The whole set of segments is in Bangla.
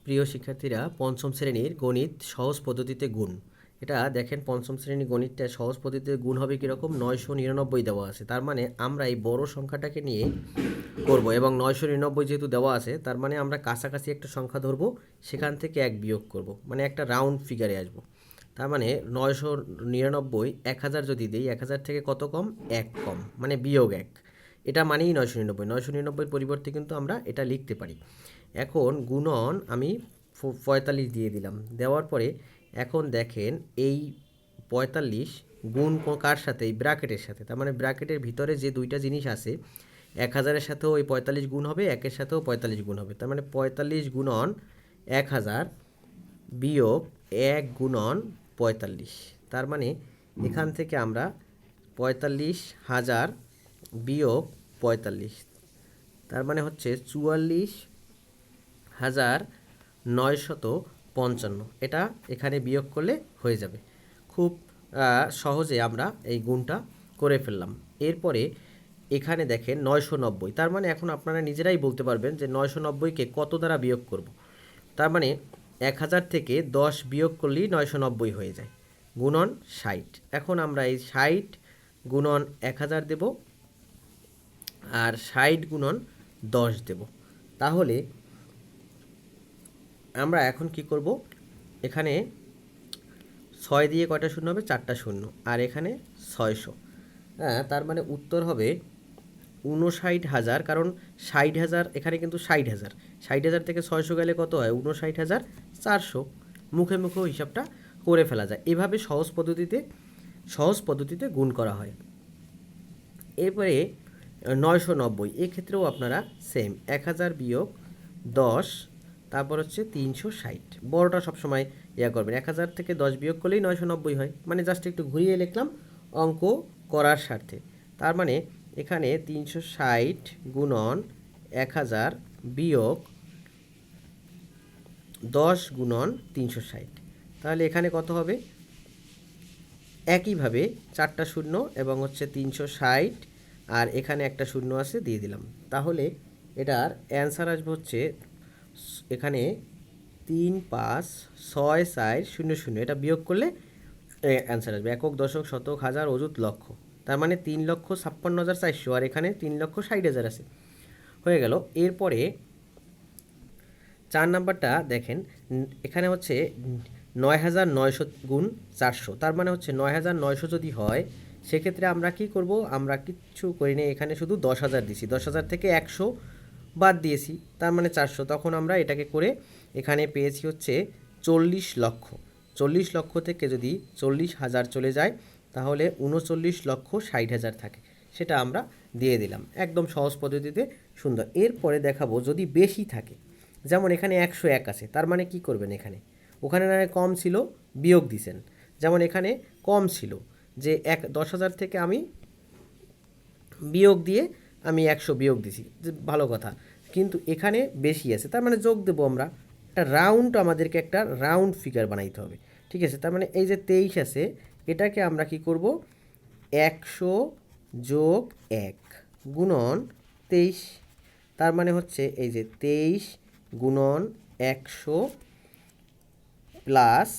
প্রিয় শিক্ষার্থীরা, পঞ্চম শ্রেণীর গণিত সহজ পদ্ধতিতে গুণ, এটা দেখেন পঞ্চম শ্রেণীর গণিতটা সহজ পদ্ধতিতে গুণ হবে কীরকম, 999 দেওয়া আছে। তার মানে আমরা এই বড় সংখ্যাটাকে নিয়ে করব এবং 999 যেহেতু দেওয়া আছে তার মানে আমরা কাছাকাছি একটা সংখ্যা ধরবো, সেখান থেকে এক বিয়োগ করব, মানে একটা রাউন্ড ফিগারে আসবো। তার মানে 999 1000 যদি দিই, 1000 থেকে কত কম, এক কম, মানে বিয়োগ এক। এটা মানেই 999 পরিবর্তে কিন্তু আমরা এটা লিখতে পারি। এখন গুণন আমি 45 দিয়ে দিলাম, দেওয়ার পরে এখন দেখেন এই 45 গুণ কার সাথে, এই ব্র্যাকেটের সাথে। তার মানে ব্র্যাকেটের ভিতরে যে দুইটা জিনিস আছে, 1000-এর সাথেও ওই 45 গুণ হবে, একের সাথেও 45 গুণ হবে। তার মানে 45 গুণন 1000 বিয়োগ 1 গুণন 45। তার মানে এখান থেকে আমরা 45,000 বিয়োগ 45, তার মানে হচ্ছে 44,955। এটা এখানে বিয়োগ করলে হয়ে যাবে। খুব সহজে আমরা এই গুণটা করে ফেললাম। এরপরে এখানে দেখেন 990, তার মানে এখন আপনারা নিজেরাই বলতে পারবেন যে 990কে কত দ্বারা বিয়োগ করব। তার মানে 1000 থেকে 10 বিয়োগ করলেই 990 হয়ে যায়, গুণন 60। এখন আমরা এই 60 গুণন 1000 দেব আর 60 গুণন 10 দেব। তাহলে আমরা এখন কি করব, এখানে 6 দিয়ে কয়টা শূন্য হবে, 4টা শূন্য, আর এখানে 600। হ্যাঁ, তার মানে উত্তর হবে 59,000, কারণ 60,000 এখানে কিন্তু 60,000, 60,000 থেকে 600 গেলে কত হয়, 59,400। মুখে মুখেও হিসাবটা করে ফেলা যায়। এভাবে সহজ পদ্ধতিতে গুণ করা হয়। এরপরে 990, এক্ষেত্রেও আপনারা সেম 1000 বিয়োগ 10, তারপর হচ্ছে 360। বড়টা সবসময় করবেন, 1000 থেকে 10 বিয়োগ করলেই 990 হয়, মানে জাস্ট একটু ঘুরিয়ে লিখলাম অঙ্ক করার স্বার্থে। তার মানে এখানে 360 গুণন 1000 বিয়োগ 10 গুণন 360। তাহলে এখানে কত হবে, একইভাবে 4টা শূন্য এবং হচ্ছে 360, আর এখানে একটা শূন্য আছে দিয়ে দিলাম। তাহলে এটার অ্যান্সার আসবে হচ্ছে এখানে 3, 5, 6, 4, 0, 0। এটা বিয়োগ করলে অ্যান্সার আসবে একক, দশক, শতক, হাজার, অযুত, লক্ষ। তার মানে 3,56,400, আর এখানে 3,60,000 আছে, হয়ে গেল। এরপরে 4 নাম্বারটা দেখেন, এখানে হচ্ছে 9,900 গুণ 400, তার মানে হচ্ছে 9,900 যদি হয়, সেক্ষেত্রে আমরা কি করব, আমরা কিচ্ছু করি না, এখানে শুধু 10,000 দিছি, 10,000 থেকে 100 বাদ দিয়েছি, তার মানে 400। তখন আমরা এটাকে করে এখানে পেয়েছি হচ্ছে 40 লক্ষ। 40 লক্ষ থেকে যদি 40,000 চলে যায়, তাহলে 39,60,000 থাকে, সেটা আমরা দিয়ে দিলাম। একদম সহজ পদ্ধতিতে, সুন্দর। এরপরে দেখাবো যদি বেশি থাকে, যেমন এখানে 101 আছে, তার মানে কি করবেন, ওখানে না কম ছিল, বিয়োগ দিছেন। যেমন এখানে কম ছিল, যে 10,000 থেকে আমি বিয়োগ দিয়ে আমি 100 বিয়োগ দিছি, যে ভালো কথা। কিন্তু এখানে বেশি আছে, তার মানে যোগ দেবো আমরা। আমাদেরকে একটা রাউন্ড ফিগার বানাইতে হবে, ঠিক আছে। তার মানে এই যে 23 আছে, এটাকে আমরা কি করব, 100 যোগ 1 গুণন 23। তার মানে হচ্ছে এই যে 23 গুণন 100 প্লাস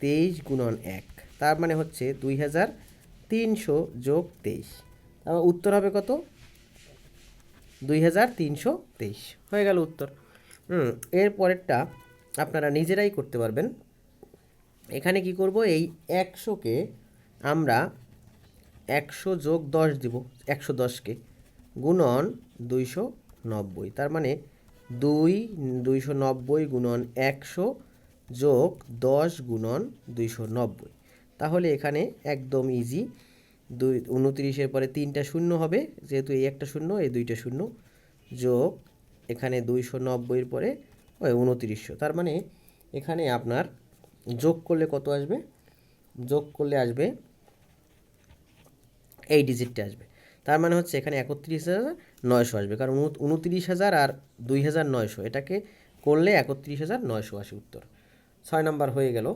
23 গুণন 1, তার মানে হচ্ছে 2,300 যোগ 23। তার উত্তর হবে কত, 2,323, হয়ে গেল উত্তর। এর পরেরটা আপনারা নিজেরাই করতে পারবেন। এখানে কি করব, এই 100কে আমরা 100 যোগ 10 দিব, 110কে গুণন 290। তার মানে 290 গুণন 100 যোগ 10 গুণন 290। তাহলে এখানে একদম ইজি, 29-এর পরে 3টা শূন্য হবে, যেহেতু এই একটা শূন্য, এই 2টা শূন্য, যোগ এখানে 290-এর পরে ওই 2900। তার মানে এখানে আপনার যোগ করলে কত আসবে, যোগ করলে আসবে এই ডিজিটটা আসবে। তার মানে হচ্ছে এখানে 31,900 আসবে, কারণ 29,000 আর 2,900 এটাকে করলে 31,900 আসে উত্তর। 6 নাম্বার হয়ে গেল।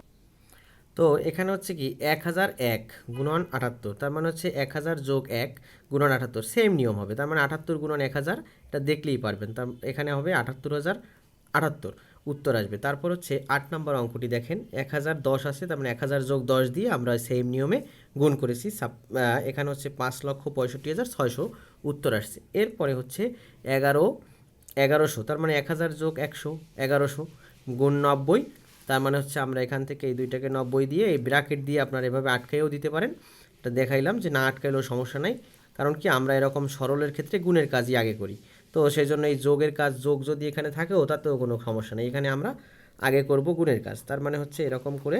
তো এখানে হচ্ছে কি 1001 গুণন 78, তার মানে হচ্ছে 1000 যোগ 1 গুণন 78, সেম নিয়ম হবে। তার মানে 78 গুণন 1000, এটা দেখলেই পারবেন। তার এখানে হবে 78 উত্তর আসবে। তারপর হচ্ছে 8 নম্বর অঙ্কটি দেখেন, 1010 আছে, তার মানে 1000 যোগ 10 দিয়ে আমরা সেম নিয়মে গুণ করেছি। এখানে হচ্ছে 5,65,600 উত্তর আসছে। এরপরে হচ্ছে 1100, তার মানে 1000 যোগ 100 1100 গুণ 90, তার মানে হচ্ছে আমরা এখান থেকে এই দুইটাকে 90 দিয়ে এই ব্র্যাকেট দিয়ে আপনারা এভাবে আটকাইও দিতে পারেন। এটা দেখাইলাম যে না আটকাইলেও সমস্যা নাই, কারণ কি আমরা এরকম সরলের ক্ষেত্রে গুণের কাজই আগে করি। তো সেই জন্য এই যোগের কাজ, যোগ যদি এখানে থাকেও তাতেও কোনো সমস্যা নেই, এখানে আমরা আগে করব গুণের কাজ। তার মানে হচ্ছে এরকম করে,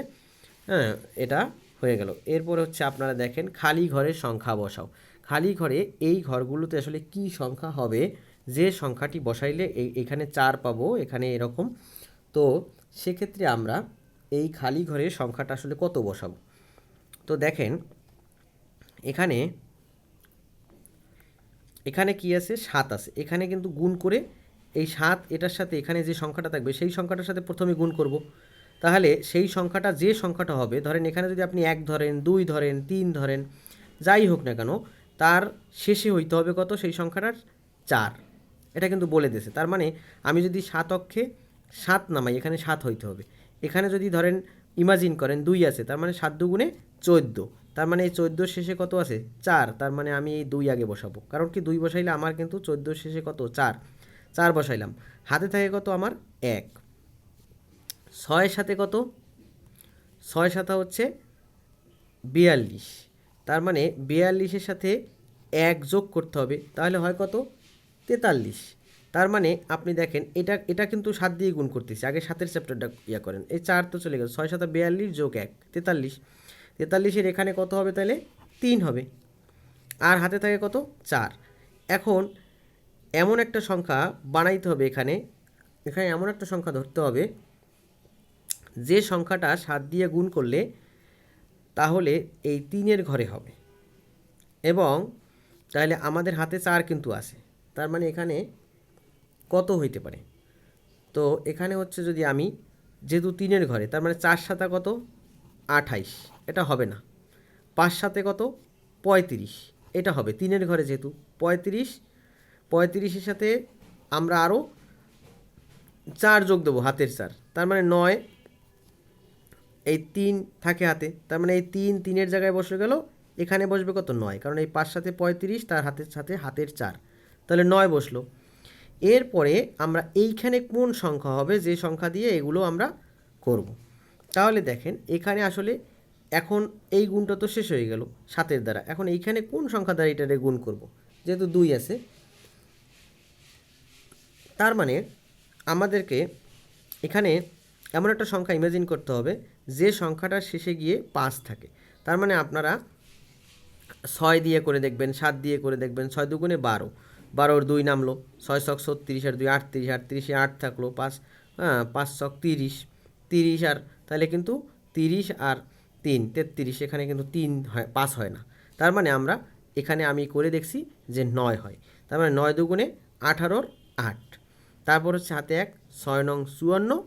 হ্যাঁ, এটা হয়ে গেল। এরপরে হচ্ছে আপনারা দেখেন খালি ঘরের সংখ্যা বসাও। খালি ঘরে এই ঘরগুলোতে আসলে কি সংখ্যা হবে, যে সংখ্যাটি বসাইলে এখানে 4 পাবো, এখানে এরকম। তো সেক্ষেত্রে আমরা এই খালি ঘরের সংখ্যাটা আসলে কত বসাবো। তো দেখেন এখানে এখানে কি আছে, 7 আছে, এখানে কিন্তু গুণ করে এই 7 এটার সাথে এখানে যে সংখ্যাটা থাকবে সেই সংখ্যাটার সাথে প্রথমে গুণ করব। তাহলে সেই সংখ্যাটা, যে সংখ্যাটা হবে, ধরেন এখানে যদি আপনি 1 ধরেন, 2 ধরেন, 3 ধরেন, যাই হোক না কেন, তার শেষে হইতে হবে কত, সেই সংখ্যাটার 4। এটা কিন্তু বলে দিয়েছে। তার মানে আমি যদি 7 অক্ষে 7 নামাই, এখানে 7 হইতে হবে। এখানে যদি ধরেন ইমাজিন করেন 2 আছে, তার মানে 7 দুগুণে 14, তার মানে এই 14 শেষে কত আছে, 4। তার মানে আমি এই 2 আগে বসাবো, কারণ কি 2 বসাইলে আমার কিন্তু 14 শেষে কত, 4। 4 বসাইলাম, হাতে থাকে কত আমার 1। 6 সাথে কত, 6 সাথে হচ্ছে 42, তার মানে 42-এর সাথে 1 যোগ করতে হবে, তাহলে হয় কত, 43। তার মানে আপনি দেখেন এটা কিন্তু 7 দিয়ে গুণ করতেছি, আগে 7-এর চ্যাপ্টারটা করেন। এই 4 তো চলে গেল, 6 7 42 যোগ 1 43। 43-এর এখানে কত হবে, তাহলে 3 হবে, আর হাতে থাকে কত, 4। এখন এমন একটা সংখ্যা বানাইতে হবে, এখানে এমন একটা সংখ্যা ধরতে হবে যে সংখ্যাটা 7 দিয়ে গুণ করলে তাহলে এই 3-এর ঘরে হবে, এবং তাহলে আমাদের হাতে 4 কিন্তু আছে। তার মানে এখানে কত হইতে পারে, তো এখানে হচ্ছে যদি আমি, যেহেতু 3-এর ঘরে, তার মানে 4 সাথে কত, 28, এটা হবে না। 5 সাথে কত, 35, এটা হবে 3-এর ঘরে যেহেতু 35। 35-এর সাথে আমরা আরও 4 যোগ দেবো, হাতের 4, তার মানে 9। এই 3 থাকে হাতে, তার মানে এই 3-3-এর জায়গায় বসে গেল, এখানে বসবে কত, 9, কারণ এই 5 সাথে 35, তার হাতের সাথে হাতের 4, তাহলে 9 বসলো। এরপরে আমরা এইখানে কোন সংখ্যা হবে, যে সংখ্যা দিয়ে এগুলো আমরা করব। তাহলে দেখেন এখানে আসলে এখন এই গুণটা তো শেষ হয়ে গেল 7-এর দ্বারা, এখন এইখানে কোন সংখ্যা দ্বারা এটারে গুণ করব, যেহেতু 2 আছে। তার মানে আমাদেরকে এখানে এমন একটা সংখ্যা ইমাজিন করতে হবে যে সংখ্যাটার শেষে গিয়ে 5 থাকে। তার মানে আপনারা 6 দিয়ে করে দেখবেন, 7 দিয়ে করে দেখবেন। 6 দুগুণে 12, 12-র 2 নামলো, 6 ছক 36 আর 2 38, 38-এ 8 থাকলো, 5, হ্যাঁ, 5 ছক 30, 30 আর তাহলে কিন্তু 30 আর 3 33, এখানে কিন্তু 3 হয়, 5 হয় না। তার মানে আমরা এখানে আমি করে দেখছি যে 9 হয়। তার মানে 9 দুগুণে 18-র 8, তারপর হচ্ছে হাতে 1, 6 নং 54,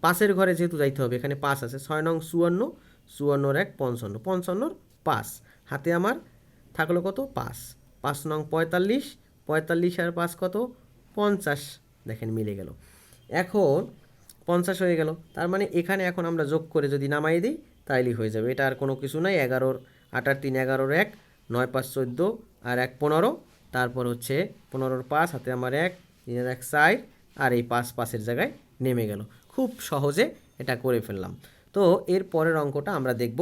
5-এর ঘরে যেহেতু যাইতে হবে, এখানে 5 আছে, 6 নং 54, 54-র 1 55, 55-র 5, হাতে আমার থাকলো কত, 5। 5 নং 45, 45 আর 5 কত, 50, দেখেন মিলে গেল। এখন 50 হয়ে গেল, তার মানে এখানে এখন আমরা যোগ করে যদি নামাই দিই তাইলেই হয়ে যাবে। এটা আর কোনো কিছু নাই। 11-র 8 আর 3 11-র 1, 9 5 14 আর 1 15, তারপর হচ্ছে 15-র 5, হাতে আমার 1, 3-এর 1 4, আর এই 5 5-এর জায়গায় নেমে গেল। খুব সহজে এটা করে ফেললাম। তো এর পরের অঙ্কটা আমরা দেখব,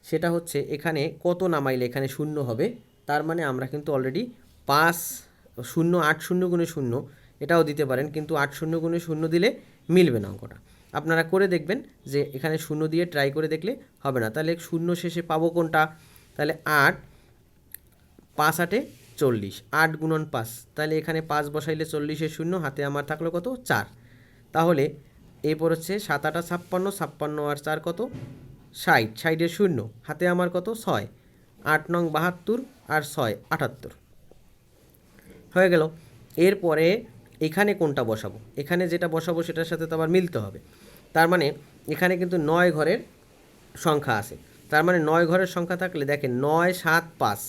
সেটা হচ্ছে এখানে কত নামাইলে এখানে শূন্য হবে। তার মানে আমরা কিন্তু অলরেডি 5 0 8 0 গুণে 0 এটাও দিতে পারেন, কিন্তু 8 0 গুণে 0 দিলে মিলবে না অঙ্কটা। আপনারা করে দেখবেন যে এখানে 0 দিয়ে ট্রাই করে দেখলে হবে না। তাহলে 0 শেষে পাবো কোনটা, তাহলে 8, 5 8 40, 8 গুণন 5, তাহলে এখানে 5 বসাইলে 40-এর 0, হাতে আমার থাকলো কত, 4। তাহলে এরপর হচ্ছে 7 8 56, 56 আর 4 কত, 60, 60-এর 0, হাতে আমার কত, 6, 8 নং 72 আর 6 78 হয়ে গেল। এরপরে এখানে কোনটা বসাবো, এখানে যেটা বসাবো সেটার সাথে তো আবার মিলতে হবে। তার মানে এখানে কিন্তু 9 ঘরের সংখ্যা আছে, তার মানে 9 ঘরের সংখ্যা থাকলে দেখেন 9 7 5,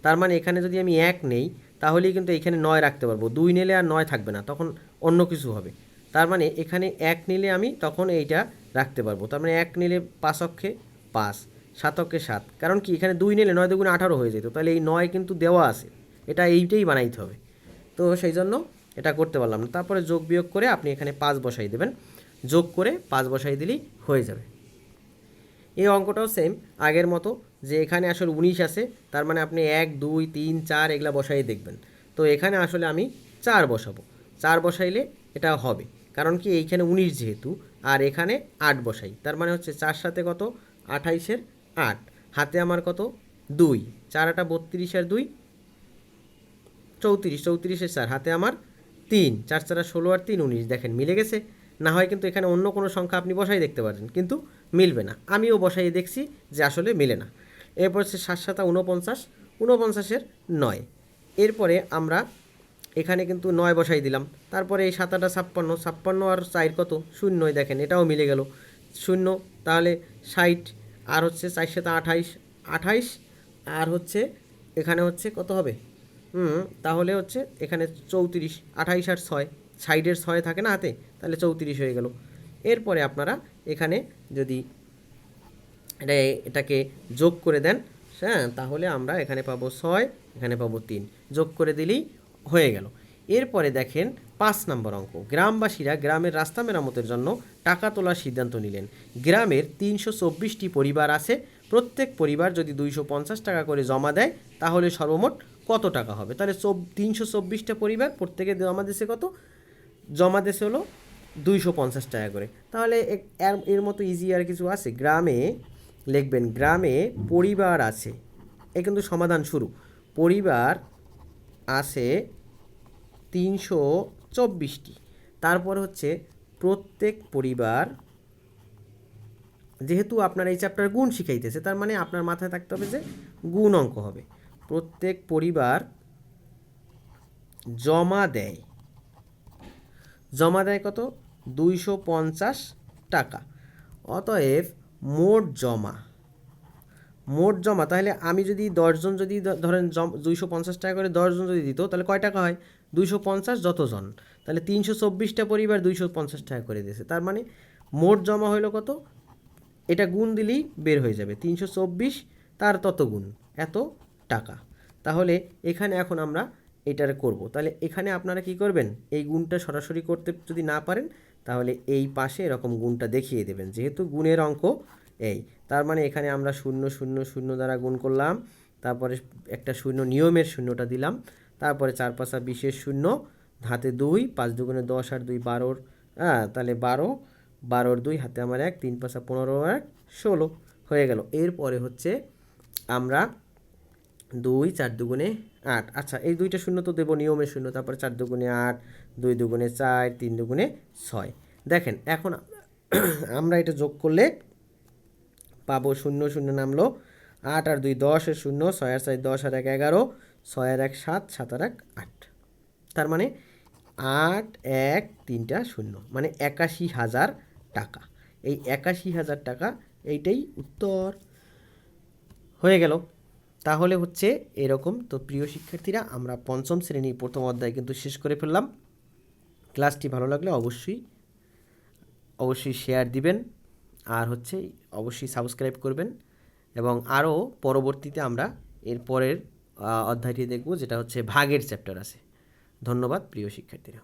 তার মানে এখানে যদি আমি 1 নেই তাহলেই কিন্তু এখানে 9 রাখতে পারবো। 2 নিলে আর 9 থাকবে না, তখন অন্য কিছু হবে। তার মানে এখানে 1 নিলে আমি তখন এইটা রাখতে পারবো। তার মানে 1 নিলে 5 অক্ষে 5, 7 অক্ষে 7, কারণ কি এখানে 2 নিলে 9 দুগুণে 18 হয়ে যেত, তাহলে এই 9 কিন্তু দেওয়া আছে, এটা এইটাই বানাইতে হবে। তো সেই জন্য এটা করতে পারলাম না। তারপরে যোগ বিয়োগ করে আপনি এখানে 5 বসাই দেবেন, যোগ করে 5 বসাই দিলেই হয়ে যাবে। এই অঙ্কটাও সেম আগের মতো, যে এখানে আসলে 19 আছে, তার মানে আপনি 1 2 3 4 এগুলা বসাই দেখবেন। তো এখানে আসলে আমি 4 বসাবো, 4 বসাইলে এটা হবে, কারণ কি এইখানে 19 যেহেতু, আর এখানে 8 বসাই, তার মানে হচ্ছে 4 সাথে কত 28-এর 8, হাতে আমার কত 2, 4 8 32 আর 2 34, 34-এর 4, হাতে আমার 3, 4 4 16 আর 3 19। দেখেন মিলে গেছে। না হয় কিন্তু এখানে অন্য কোনো সংখ্যা আপনি বসাই দেখতে পারেন, কিন্তু মিলবে না। আমিও বসাই দেখছি যে আসলে মিলে না। এরপর হচ্ছে 7 7 49, 49-এর 9। এরপরে আমরা এখানে কিন্তু 9 বসাই দিলাম, তারপরে এই 7 8 56, 56 আর 4 কত 0, দেখেন এটাও মিলে গেল 0, তাহলে 60, আর হচ্ছে 4 7 28, 28, আর হচ্ছে এখানে হচ্ছে কত হবে, তাহলে হচ্ছে এখানে 34, 28 আর 6, সাইডের 6 থাকে না হাতে, তাহলে 34 হয়ে গেল। এরপরে আপনারা এখানে যদি এটাকে যোগ করে দেন, হ্যাঁ, তাহলে আমরা এখানে পাবো 6, এখানে পাবো 3, যোগ করে দিলেই হয়ে গেল। এরপরে দেখেন 5 নম্বর অঙ্ক। গ্রামবাসীরা গ্রামের রাস্তা মেরামতের জন্য টাকা তোলার সিদ্ধান্ত নিলেন। গ্রামের 324টি পরিবার আছে, প্রত্যেক পরিবার যদি 250 টাকা করে জমা দেয় তাহলে সর্বমোট কত টাকা হবে? তাহলে 324টা পরিবার, প্রত্যেকে জমা দিয়েছে কত, জমা দিয়েছে হলো 250 টাকা করে। তাহলে এর মতো ইজি আর কিছু আছে? গ্রামে লিখবেন, গ্রামে পরিবার আছে, এ কিন্তু সমাধান শুরু। পরিবার আছে 324টি, তারপর হচ্ছে প্রত্যেক পরিবার, যেহেতু আপনার এই চ্যাপ্টার গুণ শিখাইতেছে, তার মানে আপনার মাথায় থাকতে হবে যে গুণ অঙ্ক হবে। প্রত্যেক পরিবার জমা দেয়, জমা দেয় কত 250 টাকা। অতএব মোট জমা, মোট জমা, তাহলে আমি যদি 10 জন যদি ধরেন 250 টাকা করে 10 জন যদি দিত, তাহলে কয় টাকা হয় 250 যতজন, তাহলে 324টা পরিবার 250 টাকা করে দিয়েছে, তার মানে মোট জমা হইলো কত, এটা গুণ দিলেই বের হয়ে যাবে 324 তার তত গুণ এত টাকা। তাহলে এখানে এখন আমরা এটার করব, তাহলে এখানে আপনারা কি করবেন, এই গুণটা সরাসরি করতে যদি না পারেন তাহলে এই পাশে এরকম গুণটা দেখিয়ে দেবেন, যেহেতু গুণের অঙ্ক এই, তার মানে এখানে আমরা 0 0 0 দ্বারা গুণ করলাম, তারপরে একটা শূন্য নিয়মের শূন্যটা দিলাম, তারপরে 4 5 20-এর 0, হাতে 2, 5 দুগুণে 10 আর 2 12, তাহলে 12, 12-র 2, হাতে আমার 1, 3 5 15 আর 16 হয়ে গেল। এরপরে হচ্ছে আমরা 2 4 দুগুণে 8, আচ্ছা এই 2টা শূন্য তো দেবো নিয়মের শূন্য, তারপরে 4 দুগুণে 8, 2 দুগুণে 4, 3 দুগুণে 6। দেখেন এখন আমরা এটা যোগ করলে পাবো 0 0 নামলো, 8 আর 2 10-এর 0, 6 আর 4 10 আর 1 11, 6 আর 1 7, 7 আর 1 8, তার মানে 8 1 3টা 0, মানে 81,000 টাকা। এই 81,000 টাকা, এইটাই উত্তর হয়ে গেল। তাহলে হচ্ছে এরকম। তো প্রিয় শিক্ষার্থীরা, আমরা পঞ্চম শ্রেণীর প্রথম অধ্যায় কিন্তু শেষ করে ফেললাম। ক্লাসটি ভালো লাগলে অবশ্যই শেয়ার দিবেন, আর হচ্ছে অবশ্যই সাবস্ক্রাইব করবেন, এবং আরও পরবর্তীতে আমরা এর পরের অধ্যায়টি দেখব, যেটা হচ্ছে ভাগের চ্যাপ্টার আছে। ধন্যবাদ প্রিয় শিক্ষার্থীরা।